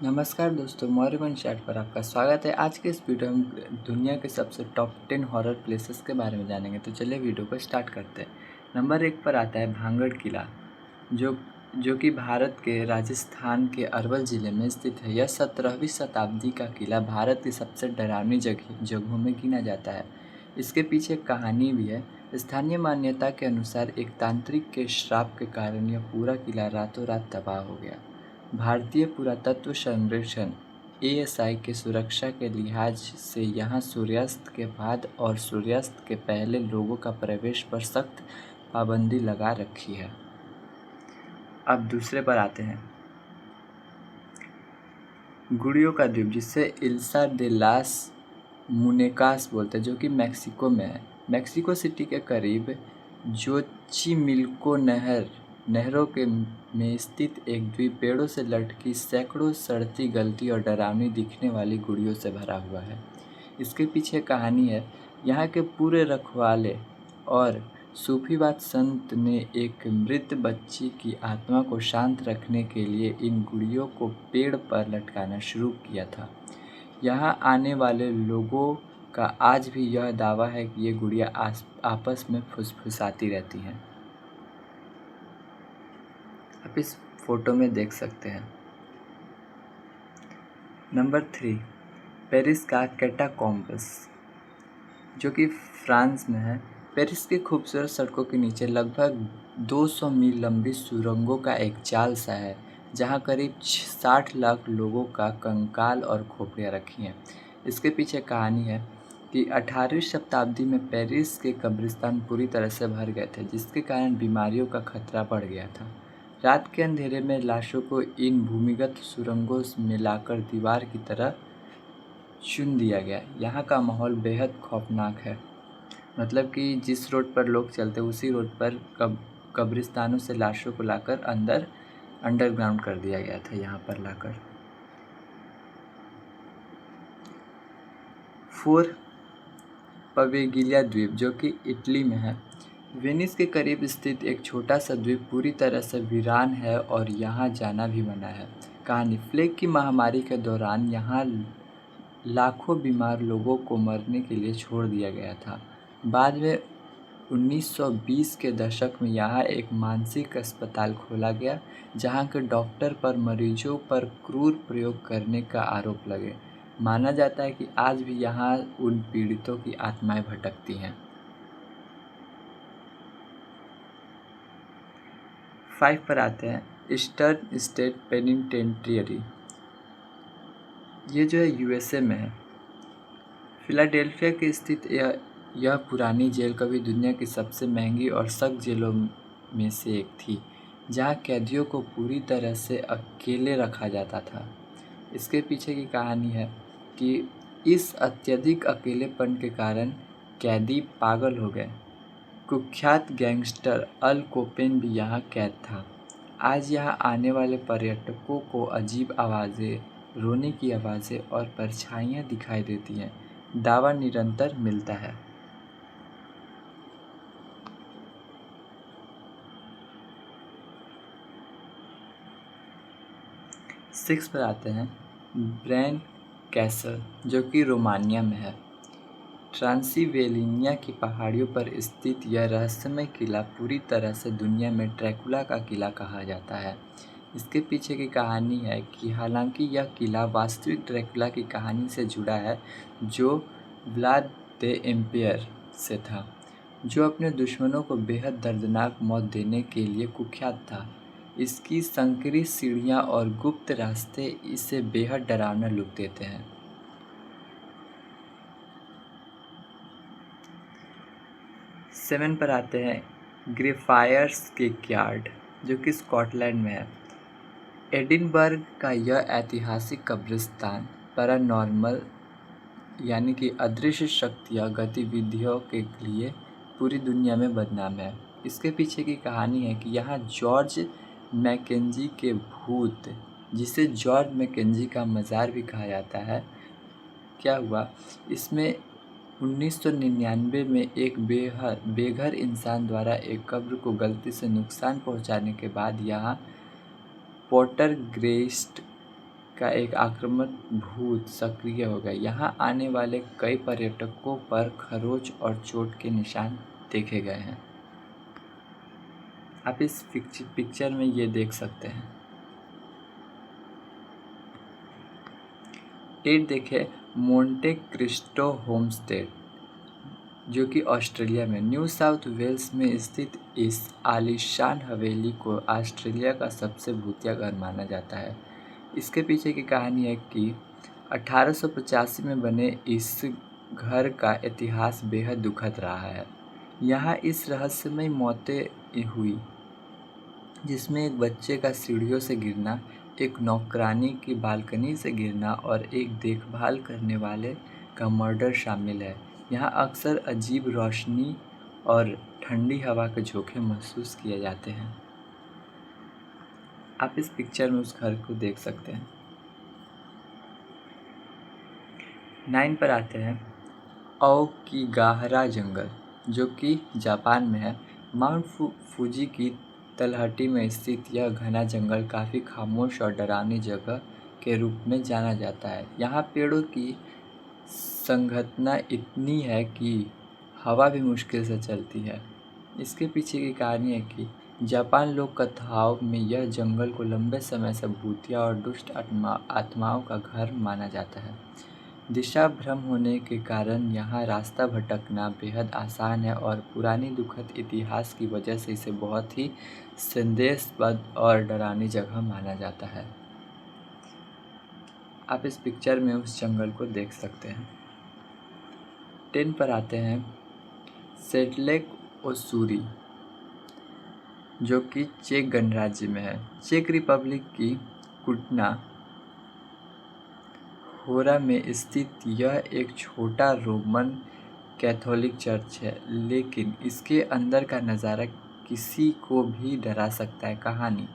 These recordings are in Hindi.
नमस्कार दोस्तों, मौर्यवन चैट पर आपका स्वागत है। आज के इस वीडियो में हम दुनिया के सबसे टॉप 10 हॉरर प्लेसेस के बारे में जानेंगे। तो चलिए वीडियो को स्टार्ट करते हैं। नंबर 1 पर आता है भांगड़ किला, जो जो कि भारत के राजस्थान के अरवल ज़िले में स्थित है। यह 17वीं शताब्दी का किला भारत की सबसे डरावनी जगहों में गिना जाता है। इसके पीछे एक कहानी भी है। स्थानीय मान्यता के अनुसार एक तांत्रिक के श्राप के कारण यह पूरा किला रातों रात तबाह हो गया। भारतीय पुरातत्व सर्वेक्षण (एएसआई) के सुरक्षा के लिहाज से यहाँ सूर्यास्त के बाद और सूर्यास्त के पहले लोगों का प्रवेश पर सख्त पाबंदी लगा रखी है। अब दूसरे पर आते हैं। गुड़ियों का द्वीप, जिसे इल्सा दे लास मुनेकास बोलते हैं, जो कि मैक्सिको में है। मैक्सिको सिटी के करीब जोचिमिल्को नहरों के में स्थित एक द्वीप पेड़ों से लटकी सैकड़ों सड़ती गलती और डरावनी दिखने वाली गुड़ियों से भरा हुआ है। इसके पीछे कहानी है। यहाँ के पूरे रखवाले और सूफीवाद संत ने एक मृत बच्ची की आत्मा को शांत रखने के लिए इन गुड़ियों को पेड़ पर लटकाना शुरू किया था। यहाँ आने वाले लोगों का आज भी यह दावा है कि ये गुड़िया आपस में फुसफुसाती रहती हैं। आप इस फोटो में देख सकते हैं। नंबर 3, पेरिस का कैटाकॉम्ब्स, जो कि फ्रांस में है। पेरिस की खूबसूरत सड़कों के नीचे लगभग 200 मील लंबी सुरंगों का एक जाल सा है, जहां करीब 60 लाख लोगों का कंकाल और खोपड़ियां रखी हैं। इसके पीछे कहानी है कि 18वीं शताब्दी में पेरिस के कब्रिस्तान पूरी तरह से भर गए थे, जिसके कारण बीमारियों का खतरा बढ़ गया था। रात के अंधेरे में लाशों को इन भूमिगत सुरंगों में लाकर दीवार की तरह चुन दिया गया। यहाँ का माहौल बेहद खौफनाक है। मतलब कि जिस रोड पर लोग चलते उसी रोड पर कब्रिस्तानों से लाशों को लाकर अंडरग्राउंड कर दिया गया था यहाँ पर लाकर। 4, पवेगिलिया द्वीप, जो कि इटली में है। वेनिस के करीब स्थित एक छोटा सा द्वीप पूरी तरह से वीरान है और यहाँ जाना भी मना है। कहानी, प्लेग की महामारी के दौरान यहाँ लाखों बीमार लोगों को मरने के लिए छोड़ दिया गया था। बाद में 1920 के दशक में यहाँ एक मानसिक अस्पताल खोला गया, जहाँ के डॉक्टर पर मरीजों पर क्रूर प्रयोग करने का आरोप लगे। माना जाता है कि आज भी यहाँ उन पीड़ितों की आत्माएं भटकती हैं। 5 पर आते हैं, ईस्टर्न स्टेट पेनिटेंटियरी। ये जो है यूएसए में है। फिलाडेल्फिया के स्थित यह पुरानी जेल कभी दुनिया की सबसे महंगी और सख्त जेलों में से एक थी, जहाँ कैदियों को पूरी तरह से अकेले रखा जाता था। इसके पीछे की कहानी है कि इस अत्यधिक अकेलेपन के कारण कैदी पागल हो गए। कुख्यात गैंगस्टर अल कोपेन भी यहाँ कैद था। आज यहाँ आने वाले पर्यटकों को अजीब आवाज़ें, रोने की आवाज़ें और परछाइयाँ दिखाई देती हैं। दावा निरंतर मिलता है। 6 पर आते हैं, ब्रेन कैसल, जो कि रोमानिया में है। ट्रांसिल्वेनिया की पहाड़ियों पर स्थित यह रहस्यमय किला पूरी तरह से दुनिया में ड्रैकुला का किला कहा जाता है। इसके पीछे की कहानी है कि हालांकि यह किला वास्तविक ड्रैकुला की कहानी से जुड़ा है, जो व्लाद द एम्पायर से था, जो अपने दुश्मनों को बेहद दर्दनाक मौत देने के लिए कुख्यात था। इसकी संकरी सीढ़ियाँ और गुप्त रास्ते इसे बेहद डरावना लुक देते हैं। 7 पर आते हैं, ग्रेफायर्स किर्कयार्ड, जो कि स्कॉटलैंड में है। एडिनबर्ग का यह ऐतिहासिक कब्रिस्तान पैरानॉर्मल यानी कि अदृश्य शक्तियाँ गतिविधियों के लिए पूरी दुनिया में बदनाम है। इसके पीछे की कहानी है कि यहाँ जॉर्ज मैकेंजी के भूत, जिसे जॉर्ज मैकेंजी का मज़ार भी कहा जाता है, क्या हुआ इसमें 1999 में एक बेघर इंसान द्वारा एक कब्र को गलती से नुकसान पहुंचाने के बाद यहाँ पोर्टरगेस्ट का एक आक्रामक भूत सक्रिय हो गया। यहाँ आने वाले कई पर्यटकों पर खरोंच और चोट के निशान देखे गए हैं। आप इस पिक्चर में ये देख सकते हैं। 8 देखें मोंटे क्रिस्टो होमस्टेड, जो कि ऑस्ट्रेलिया में न्यू साउथ वेल्स में स्थित इस आलीशान हवेली को ऑस्ट्रेलिया का सबसे भूतिया घर माना जाता है। इसके पीछे की कहानी है कि 1885 में बने इस घर का इतिहास बेहद दुखद रहा है। यहाँ इस रहस्यमय मौतें हुई, जिसमें एक बच्चे का सीढ़ियों से गिरना, एक नौकरानी की बालकनी से गिरना और एक देखभाल करने वाले का मर्डर शामिल है। यहाँ अक्सर अजीब रोशनी और ठंडी हवा के झोंके महसूस किए जाते हैं। आप इस पिक्चर में उस घर को देख सकते हैं। 9 पर आते हैं ओकिगाहरा जंगल, जो कि जापान में है। माउंट फूजी की तलहटी में स्थित यह घना जंगल काफ़ी खामोश और डरावनी जगह के रूप में जाना जाता है। यहाँ पेड़ों की संघटना इतनी है कि हवा भी मुश्किल से चलती है। इसके पीछे की कहानी है कि जापान लोक कथाओं में यह जंगल को लंबे समय से भूतिया और दुष्ट आत्माओं का घर माना जाता है। दिशा भ्रम होने के कारण यहाँ रास्ता भटकना बेहद आसान है और पुरानी दुखद इतिहास की वजह से इसे बहुत ही संदेशबद्ध और डरावनी जगह माना जाता है। आप इस पिक्चर में उस जंगल को देख सकते हैं। 10 पर आते हैं सेटलेक ओसूरी, जो कि चेक गणराज्य में है। चेक रिपब्लिक की कुटना होरा में स्थित यह एक छोटा रोमन कैथोलिक चर्च है, लेकिन इसके अंदर का नज़ारा किसी को भी डरा सकता है। कहानी: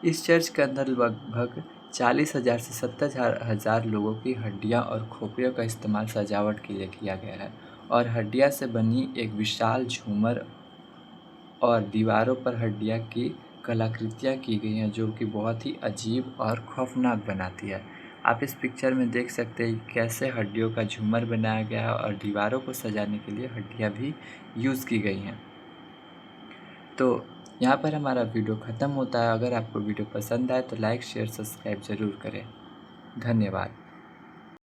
इस चर्च के अंदर लगभग 40,000 से 70,000 लोगों की हड्डियां और खोपड़ियों का इस्तेमाल सजावट के लिए किया गया है, और हड्डियां से बनी एक विशाल झूमर और दीवारों पर हड्डियां की कलाकृतियां की गई हैं, जो कि बहुत ही अजीब और खौफनाक बनाती है। आप इस पिक्चर में देख सकते हैं कैसे हड्डियों का झूमर बनाया गया है और दीवारों को सजाने के लिए हड्डियां भी यूज़ की गई हैं। तो यहाँ पर हमारा वीडियो ख़त्म होता है। अगर आपको वीडियो पसंद आए तो लाइक, शेयर, सब्सक्राइब ज़रूर करें। धन्यवाद।